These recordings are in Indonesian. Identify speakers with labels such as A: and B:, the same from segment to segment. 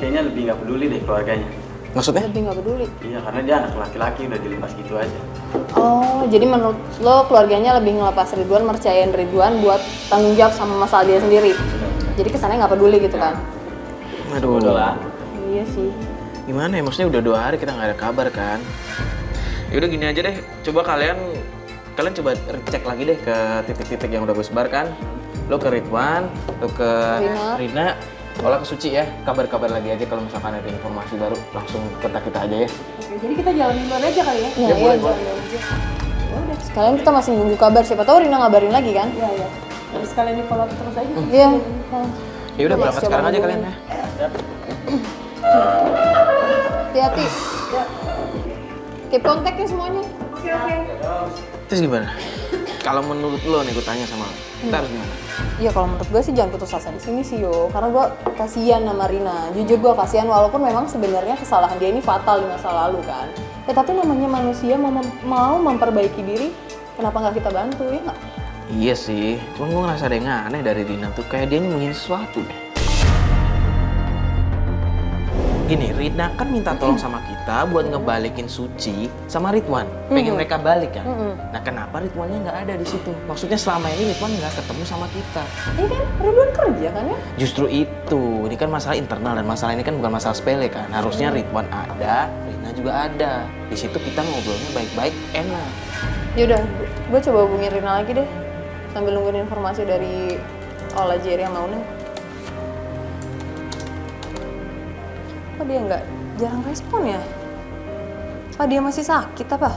A: kayaknya lebih nggak peduli deh keluarganya.
B: Maksudnya?
C: Lebih nggak peduli.
A: Iya, karena dia anak laki-laki udah dilepas gitu aja.
C: Oh, jadi menurut lo keluarganya lebih ngelepas Ridwan, mercayain Ridwan buat tanggung jawab sama masalah dia sendiri. Jadi kesannya nggak peduli gitu kan?
B: Aduh.
A: Udah lah.
C: Iya sih.
B: Gimana ya? Maksudnya udah 2 hari kita nggak ada kabar kan? Ya udah gini aja deh. Coba kalian coba cek lagi deh ke titik-titik yang udah gue sebarkan. Lo ke Ridwan, lo ke Rina, Ola ke Suci ya. Kabar-kabar lagi aja kalau misalkan ada informasi baru langsung kontak kita aja ya.
D: Oke, jadi kita jalanin dulu aja kali ya?
C: Iya,
B: boleh,
C: jalan aja. Sekalian kita masih nunggu kabar, siapa tahu Rina ngabarin lagi kan?
D: Iya, iya. Terus kalian di follow up terus aja.
C: Iya.
B: Ya udah berangkat
C: coba
B: sekarang aja
C: hubungin.
B: kalian ya.
C: Hati-hati. Keep kontak ya semuanya.
D: Oke, oke.
B: Terus gimana? Kalau menurut lo nih, gue tanya sama lo, kita harus gimana?
C: Iya kalau menurut gue sih jangan putus asa di sini sih yo, karena gue kasihan sama Rina. Jujur gue kasihan walaupun memang sebenarnya kesalahan dia ini fatal di masa lalu kan. Ya tapi namanya manusia mau memperbaiki diri, kenapa nggak kita bantu ya nggak?
B: Iya sih, cuma gue ngerasa ada yang aneh dari Rina tuh, kayak dia nyembunyiin sesuatu deh. Gini, Rina kan minta tolong sama kita buat ngebalikin Suci sama Ridwan. Pengen mereka balik kan? Nah kenapa Ridwannya nggak ada di situ? Maksudnya selama ini Ridwan nggak ketemu sama kita.
C: Ini kan Ridwan kerja kan ya?
B: Justru itu, ini kan masalah internal dan masalah ini kan bukan masalah sepele kan. Harusnya Ridwan ada, Rina juga ada. Di situ kita ngobrolnya baik-baik, enak.
C: Yaudah, gue coba hubungin Rina lagi deh. Sambil nungguin informasi dari Ola, Jerry, sama Mauna. Kok dia nggak jarang respon ya? Apa dia masih sakit apa?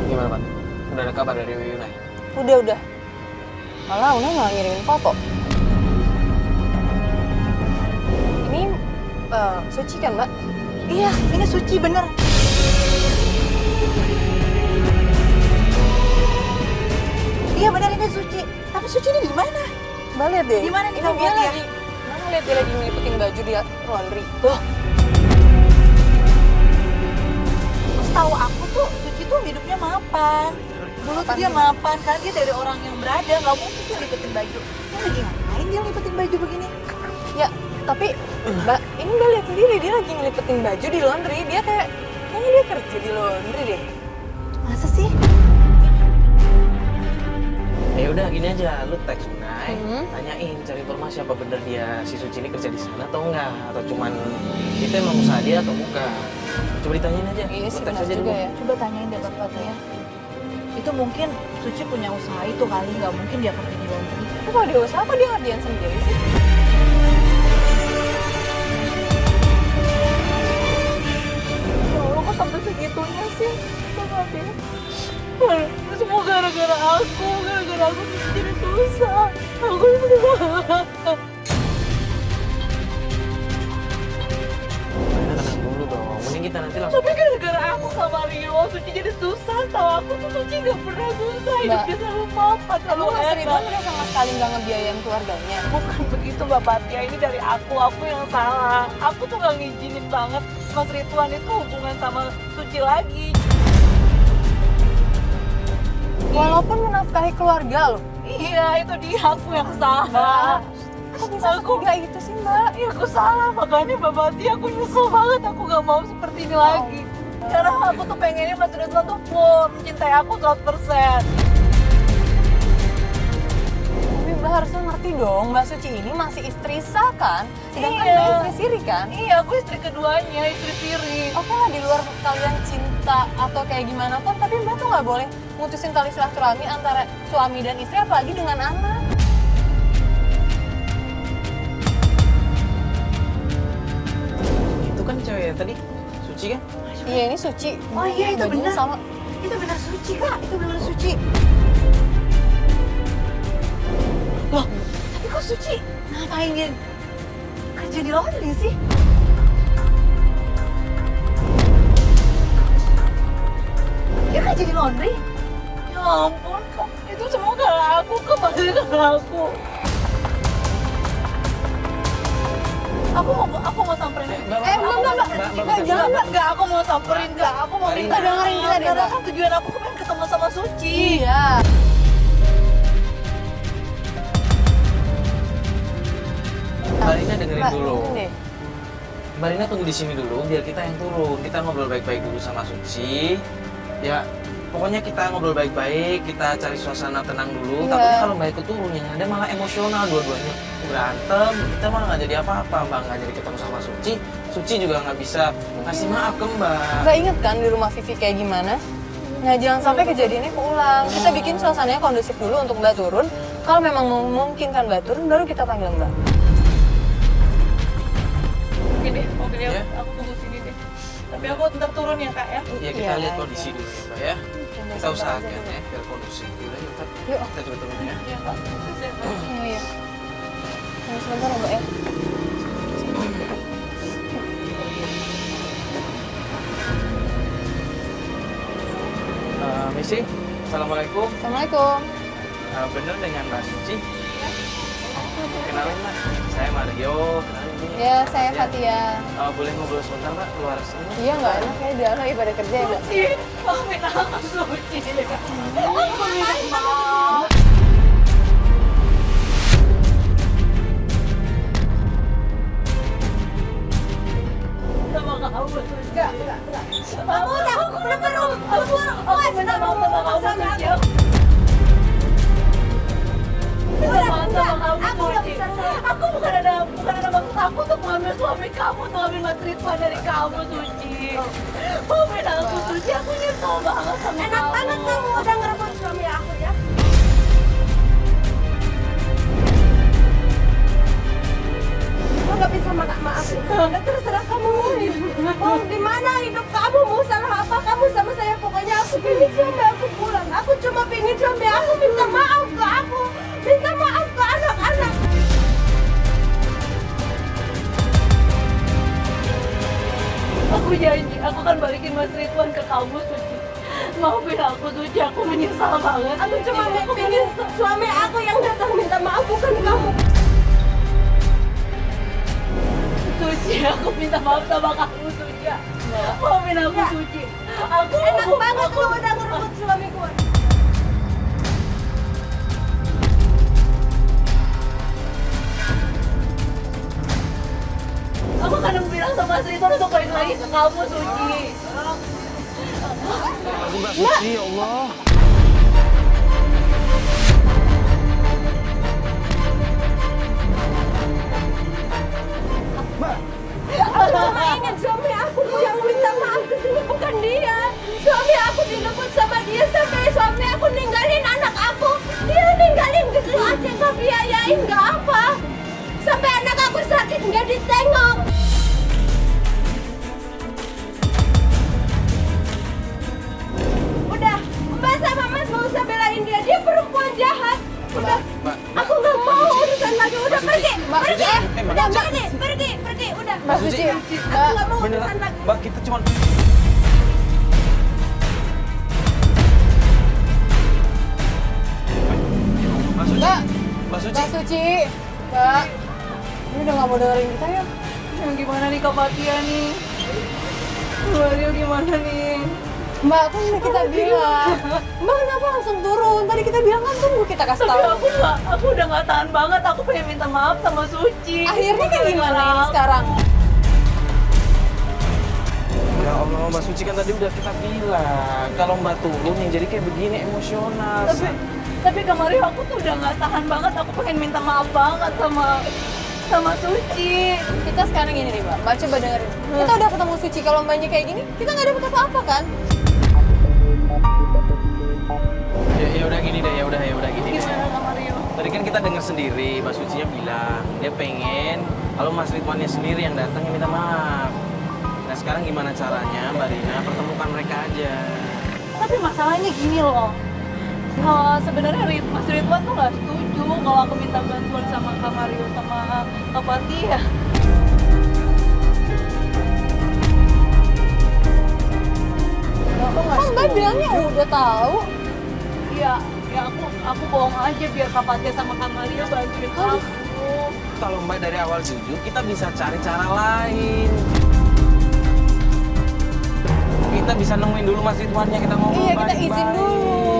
B: Gimana Pak? Udah ada kabar dari Yunai?
C: Udah. Malah Una nggak ngirimin foto. Ini Suci kan, Mbak?
D: Iya, ini Suci bener. Iya bener ini Suci. Tapi Suci ini di mana?
C: Mbak lihat deh.
D: Gimana nih
C: Ini
D: kamu
C: dia
D: lihat ya?
C: lagi. Mana lihat dia lagi ngelipetin baju di laundry.
D: Loh. Setahu aku tuh Suci tuh hidupnya mapan. Dulu tuh dia mapan karena dia dari orang yang berada, nggak mungkin dia lipetin baju. Dia lagi ngapain dia lipetin baju begini?
C: Ya, tapi Mbak, ini Mbak lihat sendiri dia lagi ngelipetin baju di laundry. Dia kayaknya dia kerja di laundry deh.
D: Masa sih?
B: Ya udah gini aja, lu teks Yunai, tanyain cari informasi apa bener dia si Suci ini kerja di sana atau enggak, atau cuman itu emang usaha dia atau bukan. Coba ditanyain aja.
C: Iya
B: Lu
C: sih,
B: teks
C: benar
B: aja
C: juga
B: dulu.
C: ya.
D: Coba tanyain deh bapak-bapaknya. Itu mungkin Suci punya usaha itu kali, nggak mungkin dia kerja di laundry.
C: Tapi kalau dia usaha, apa dia ngerjain sendiri sih?
D: Ya Allah, kok sampai segitunya sih? Bapak ya. Semua gara-gara aku jadi susah. Aku
B: Tenang dulu dong, mending kita nanti langsung.
D: tapi gara-gara aku sama Rio, Suci jadi susah. Tahu aku tuh Suci nggak pernah susah, hidupnya selalu mapan, selalu
C: Mas Ridwan
D: enak.
C: udah sama sekali nggak ngebiayain keluarganya.
D: Bukan begitu Bapak Tia, ini dari aku yang salah. Aku tuh nggak ngizinin banget Mas Ridwan itu hubungan sama Suci lagi.
C: Walaupun menafkahi keluarga loh.
D: Iya, itu dia aku yang salah.
C: Kok bisa setiga itu sih, Mbak?
D: Iya, aku salah, makanya Bapak Tia aku nyesel banget, aku gak mau seperti ini lagi. Karena aku tuh pengennya Mas Ridwan tuh full mencintai aku 100%.
C: Tapi Mbak harusnya ngerti dong, Mbak Suci ini masih istri sah kan? Sedangkan
D: Iya.
C: Mbak istri siri kan?
D: Iya, aku istri keduanya, istri tiri.
C: Oke lah di luar kalian cinta atau kayak gimana pun, tapi Mbak tuh nggak boleh mutusin tali silaturahmi antara suami dan istri, apalagi dengan anak.
B: Itu kan cewek yang tadi, Suci kan?
C: Iya ini Suci.
D: Oh iya, itu
C: Bajunya
D: benar.
C: sama.
D: Itu benar Suci, Kak. Itu benar Suci. Loh, tapi kok Suci ngapain dia kerja di laundry sih? Dia kerja di laundry? Ya ampun, Kak. Itu semua karena aku, Kak. Pasti karena aku. Aku mau samperin.
C: Mbak, jangan Mbak.
D: Enggak, aku mau samperin, enggak. Aku mau minta
C: dengerin kita deh, Mbak.
D: Kan tujuan aku pengen sama Suci.
C: Iya.
B: Mbak Rina dengerin
C: Mbak,
B: dulu.
C: ini deh.
B: Mbak Rina tunggu di sini dulu biar kita yang turun. Kita ngobrol baik-baik dulu sama Suci. Ya, pokoknya kita ngobrol baik-baik, kita cari suasana tenang dulu.
C: Iya.
B: Takutnya kalau Mbak ikut turun yang ada malah emosional dua-duanya berantem. Kita malah nggak jadi apa-apa, Mbak nggak jadi ketemu sama Suci. Suci juga nggak bisa ngasih maaf ke Mbak.
C: Mbak inget kan di rumah Vivi kayak gimana? Nah jangan sampai kejadiannya keulang. Kita bikin suasananya kondusif dulu untuk Mbak turun. Kalau memang memungkinkan Mbak turun, baru kita panggil Mbak.
D: Oke deh, oke deh,
B: Ya.
D: aku tunggu sini deh. Tapi aku tetap turun ya kak ya.
B: Ya kita
C: Iya,
B: lihat
C: iya.
B: kondisi dulu ya, Mbak ya. Kita usahakan ya biar kondusif dulu ya. Ntar
C: Yuk.
B: kita coba turun ya.
D: Iya kak. Sukses, Kak.
C: Iya, iya. Tunggu sebentar ya Mbak ya.
B: Misi, Assalamualaikum.
C: Assalamualaikum.
B: Bener dengan Mbak Suci? Kenalin Mbak, saya Mario. Kenalin ini.
C: Ya, saya
B: Ya.
C: Fatia.
B: Boleh ngobrol sebentar Mbak, keluar sini?
C: Iya nggak enak ya, dia lagi pada kerja ya Mbak.
D: Suci, maafin aku Suci. Aku minta maaf. Sama kamu Suci. Enggak. Kamu udah aku belum berum. Aku minta maaf sama kamu Suci. Aku bukan ada maksud aku untuk mengambil suami kamu, untuk ambil Mas Ridwan dari kamu, Suci. Maafin aku, Suci. Aku nyesel banget sama kamu. Enak banget kamu udah ngerebut suami aku ya. Aku nggak bisa maafin. Udah terserah kamu. Oh, di mana hidup kamu? Mau salah apa kamu sama saya? Pokoknya aku pengen suami aku pulang. Aku cuma pengen suami aku minta maaf ke aku. Minta maaf ke anak-anak. Aku janji, aku akan balikin Mas Ridwan ke kamu, Suci. Maafin aku, Suci. Aku menyesal banget. Aku cuma pengen suami aku yang datang minta maaf, bukan kamu. Suci, aku minta maaf sama kamu, Suci. Maafin aku, Suci. Aku enak banget kamu udah ngerebut suamiku. Aku kan bilang sama Mas Ridwan untuk balik lagi ke kamu, Suci.
B: Aku Mbak Suci, ya Allah.
C: Aku cuma ingin suami aku yang minta maaf ke sini, bukan dia. Suami aku direbut sama dia sampai suami aku ninggalin anak aku. Dia ninggalin gitu aja, nggak biayain, nggak apa. Sampai anak aku sakit nggak ditengok. Udah, Mbak sama Mas mau usah belain dia. Dia perempuan jahat. Udah,
B: Mbak,
C: aku nggak mau urusan lagi. Udah pergi, pergi.
B: Mbak
C: Udah
B: Suci.
C: pergi. Udah.
B: Mbak Suci,
C: Aku nggak mau
B: beneran,
C: urusan lagi.
B: Mbak kita cuma... Mbak Suci,
C: Mbak.
B: Mbak Suci.
C: Mbak Suci, Mbak, ini udah gak mau dengerin kita ya?
D: Yang gimana nih Kak Fatia nih? Mario gimana nih?
C: Mbak, kan udah kita bilang. Mbak kenapa langsung turun? Tadi kita bilang kan tunggu kita kasih
D: Tapi
C: tahu.
D: aku udah nggak tahan banget. Aku pengen minta maaf sama Suci.
C: Akhirnya kayak gimana ini sekarang?
B: Ya Allah, Mbak Suci kan tadi udah kita bilang kalau Mbak turun yang jadi kayak begini emosional.
D: Tapi kemarin aku tuh udah nggak tahan banget. Aku pengen minta maaf banget sama Suci.
C: Kita sekarang gini nih Mbak, Mbak coba dengerin. Kita udah ketemu Suci, kalau Mbaknya kayak gini, kita nggak dapet apa-apa kan?
B: Ya udah gini deh, ya udah gini deh.
D: Gimana Kak Mario?
B: Tadi kan kita dengar sendiri, Mbak Sucinya bilang dia pengen kalau Mas Ridwannya sendiri yang datang yang minta maaf. Nah sekarang gimana caranya Mbak Rina pertemukan mereka aja?
D: Tapi masalahnya gini loh. Sebenarnya Mas Ridwan tuh nggak setuju kalau aku minta bantuan sama Kak Mario sama Kak Fatia.
C: Kan Mbak bilangnya udah tahu.
D: Iya, ya aku bohong aja biar Kak Fatia sama Kak Mario bantuin aku.
B: Kalau Mbak dari awal jujur, kita bisa cari cara lain. Kita bisa nemuin dulu Mas Ridwannya, kita ngomong
C: Iya, kita
B: baik-baik.
C: izin dulu.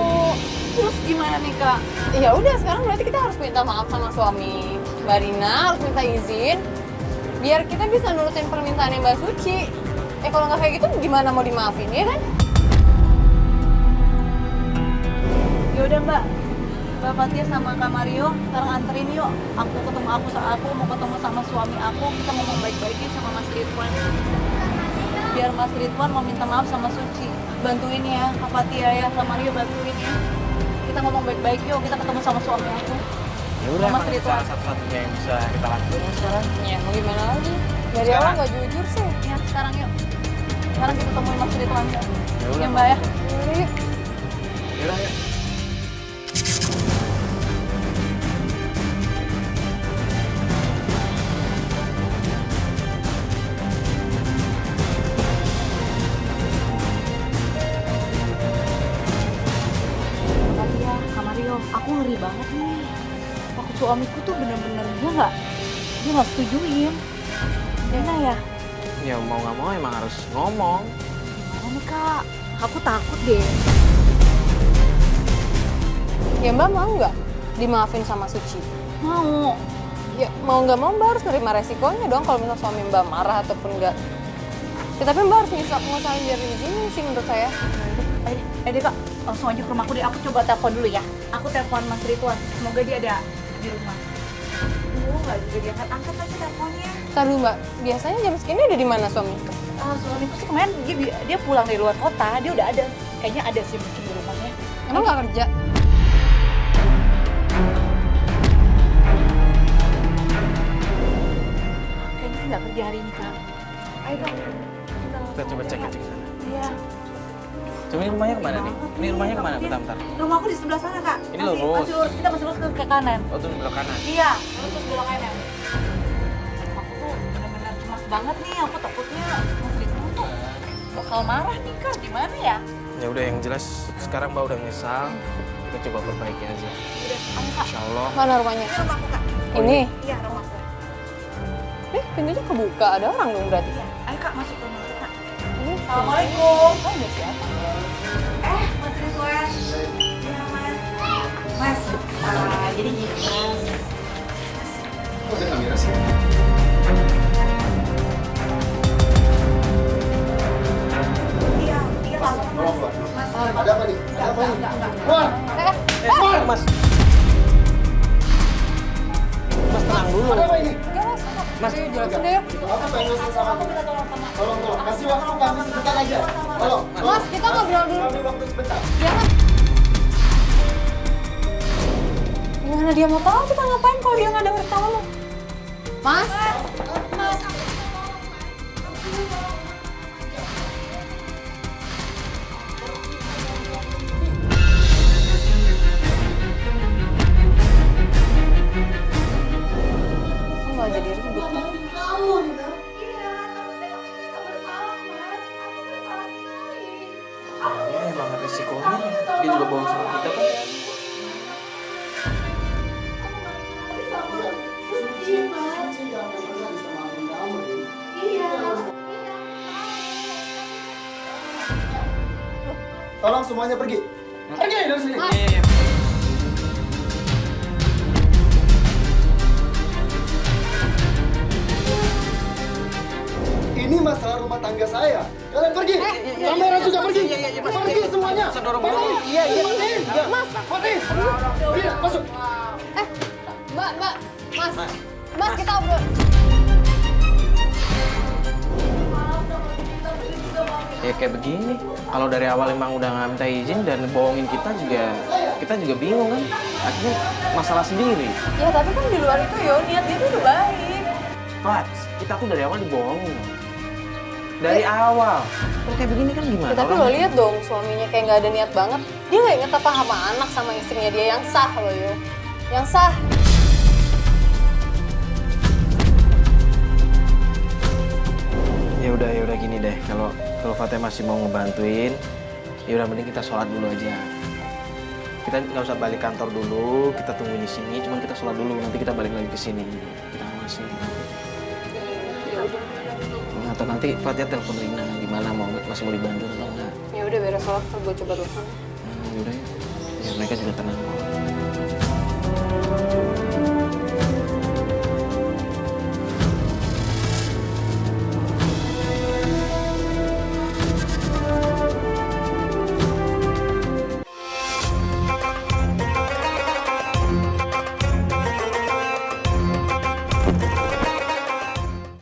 D: Terus gimana nih kak?
C: Ya udah sekarang berarti kita harus minta maaf sama suami Mbak Rina, harus minta izin biar kita bisa nurutin permintaannya Mbak Suci. Kalau nggak kayak gitu gimana mau dimaafin ya kan?
D: Ya udah mbak, Mbak Fatia sama Kak Mario sekarang anterin yuk. Aku mau ketemu sama suami aku, kita ngomong baik-baik yuk sama Mas Ridwan. Biar Mas Ridwan mau minta maaf sama Suci. Bantuin ya, Kak Fatia ya, Kak Mario bantuin ya. Kita ngomong baik-baik yuk, kita ketemu sama suami aku.
B: Ya udah,
D: Mas
B: emang
D: Ridwan.
B: salah satu-satunya yang bisa kita lakuin sekarang.
C: Ya mau gimana lagi? Dari
B: Sekarang.
C: awal nggak jujur sih.
D: Ya sekarang yuk. Sekarang kita temuin Mas Ridwan.
B: Ya udah,
D: Ya mbak ya.
C: Yaudah, yuk.
B: Ya udah, yuk.
D: Fatia, Kak Mario, aku ngeri banget nih. Waktu suamiku tuh bener-bener dia nggak setujuin. Gimana ya?
B: Ya mau nggak mau emang harus ngomong.
D: Gimana nih kak? Aku takut deh.
C: Ya Mbak mau nggak dimaafin sama Suci?
D: Mau.
C: Ya mau nggak mau Mbak harus nerima resikonya dong kalau misal suami Mbak marah ataupun enggak. Ya, tapi Mbak harus ngusahain biar diizinin sih menurut saya.
D: Deh kak, langsung aja ke rumahku deh. Aku coba telepon dulu ya. Aku telepon Mas Ridwan. Semoga dia ada di rumah. Nggak juga diangkat. Angkat aja teleponnya.
C: Ntar dulu Mbak, biasanya jam segini ada di mana suami?
D: Suamiku sih kemarin dia pulang dari luar kota. Dia udah ada. Kayaknya ada sih mungkin di rumahnya.
C: Emang nggak kerja?
D: Kayaknya sih nggak kerja hari ini kak. Ayo kak.
B: Kita coba cek sana.
D: Iya.
B: Coba ini rumahnya kemana nih? Ini rumahnya kemana? Bentar.
D: Rumahku di sebelah sana kak.
B: Ini lurus.
D: Masih lurus. Kita masih lurus ke kanan.
B: Oh, tuh belok kanan.
D: Iya, lurus ke sebelah kanan. Aku tuh benar-benar cemas banget nih. Aku takutnya Mas Ridwan tuh bakal marah nih kak. Gimana ya?
B: Ya udah, yang jelas sekarang Mbak udah nyesal. Kita coba perbaiki aja.
D: Udah, ayo kak.
B: Insya Allah.
C: Mana rumahnya?
D: Ini rumahku kak.
C: Ini?
D: Iya, rumahku.
C: Pintunya kebuka, ada orang dong berarti.
D: Iya. Ayo kak, masuk ke rumahku kak.
C: Ini
D: Assalamualaikum.
C: Oh, ada siapa?
D: Mas Ridwan. Iya, Mas. Mas, jadi gini, Mas.
E: Ada kamera sih.
D: Iya, Mas.
E: Tolong keluar.
D: Mas,
E: Ada apa nih? Ada apa nih?
D: enggak.
E: Keluar!
B: Mas. Mas tenang dulu.
E: Ada apa ini?
B: Mas,
C: Jelasin deh.
E: Aku pengen ngomong sama kamu. Tolong. Kasih waktu kami sebentar aja. Tolong.
C: Mas, kita ngobrol dulu.
E: Kami waktu sebentar.
C: Ya kan? Gimana dia mau tahu kita ngapain kalau dia nggak denger tahu lo? Mas? Kok nggak jadi ribut?
B: ya emang resikonya. Dia juga bohong sama kita kan.
E: Tolong semuanya pergi. Pergi dari sini.
B: Iya.
E: Ini masalah rumah tangga saya. Kalian pergi. Kamera juga pergi. Pergi semuanya. Pergi.
B: Iya.
E: Mas, pergi. Pergi, masuk.
C: Mbak, Mas, kita obrol.
B: Ya kayak begini. Kalau dari awal emang udah nggak minta izin dan bohongin kita juga bingung kan. Akhirnya masalah sendiri.
C: Ya tapi kan di luar itu niat dia tuh udah baik.
B: Pat, kita tuh dari awal dibohongin. Dari awal. Kalau kayak begini kan gimana?
C: Ya, tapi lo lihat dong suaminya kayak nggak ada niat banget. Dia nggak inget apa sama anak sama istrinya dia yang sah loh yo. Yang sah.
B: Ya udah gini deh. Kalau Fatima masih mau ngebantuin, ya udah mending kita sholat dulu aja. Kita nggak usah balik kantor dulu, kita tungguin di sini. Cuman kita sholat dulu, nanti kita balik lagi ke sini. Kita masih. Atau nanti Fatia telepon Rina gimana masih mau dibantu atau enggak?
C: Ya udah beres sholat gue coba telepon.
B: Yaudah ya. mereka juga tenang kok.